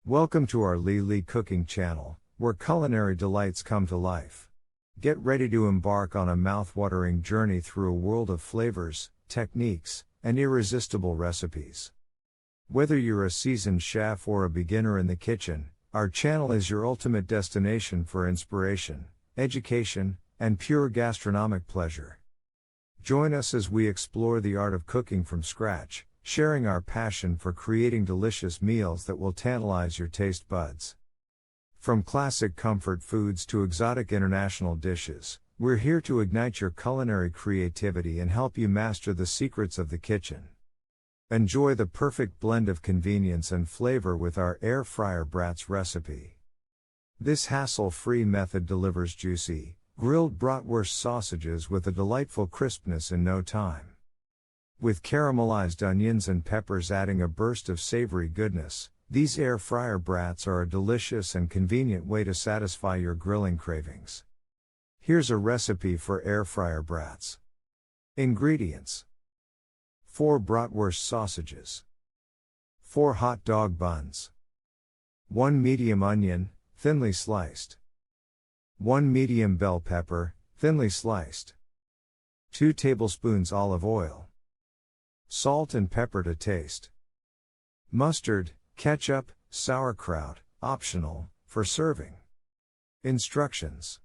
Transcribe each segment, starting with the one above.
Welcome to our LiLi cooking channel, where culinary delights come to life. Get ready to embark on a mouth-watering journey through a world of flavors, techniques, and irresistible recipes. Whether you're a seasoned chef or a beginner in the kitchen, our channel is your ultimate destination for inspiration, education, and pure gastronomic pleasure. Join us as we explore the art of cooking from scratch, sharing our passion for creating delicious meals that will tantalize your taste buds. From classic comfort foods to exotic international dishes, we're here to ignite your culinary creativity and help you master the secrets of the kitchen. Enjoy the perfect blend of convenience and flavor with our Air-Fryer Brats recipe. This hassle-free method delivers juicy, grilled bratwurst sausages with a delightful crispness in no time. With caramelized onions and peppers adding a burst of savory goodness, these air-fryer brats are a delicious and convenient way to satisfy your grilling cravings. Here's a recipe for air-fryer brats. Ingredients: 4 bratwurst sausages, 4 hot dog buns, 1 medium onion, thinly sliced, 1 medium bell pepper, thinly sliced, 2 tablespoons olive oil, salt and pepper to taste, mustard, ketchup, sauerkraut, optional, for serving. Instructions: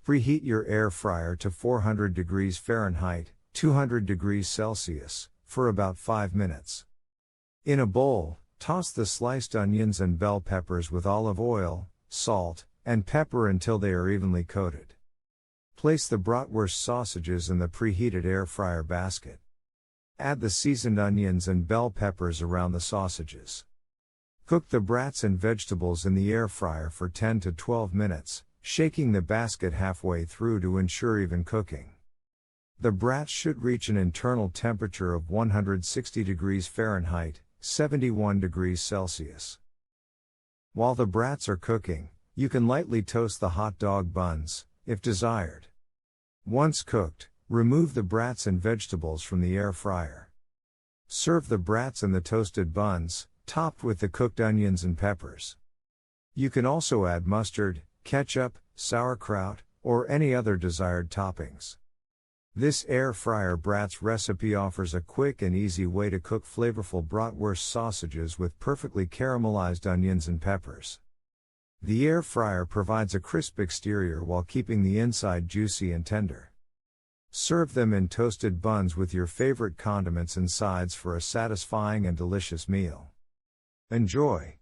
preheat your air fryer to 400 degrees Fahrenheit, 200 degrees Celsius, for about 5 minutes. In a bowl, toss the sliced onions and bell peppers with olive oil, salt, and pepper until they are evenly coated. Place the bratwurst sausages in the preheated air fryer basket. Add the seasoned onions and bell peppers around the sausages. Cook the brats and vegetables in the air fryer for 10 to 12 minutes, shaking the basket halfway through to ensure even cooking. The brats should reach an internal temperature of 160 degrees Fahrenheit, 71 degrees Celsius. While the brats are cooking, you can lightly toast the hot dog buns, if desired. Once cooked, remove the brats and vegetables from the air fryer. Serve the brats and the toasted buns, topped with the cooked onions and peppers. You can also add mustard, ketchup, sauerkraut, or any other desired toppings. This air fryer brats recipe offers a quick and easy way to cook flavorful bratwurst sausages with perfectly caramelized onions and peppers. The air fryer provides a crisp exterior while keeping the inside juicy and tender. Serve them in toasted buns with your favorite condiments and sides for a satisfying and delicious meal. Enjoy!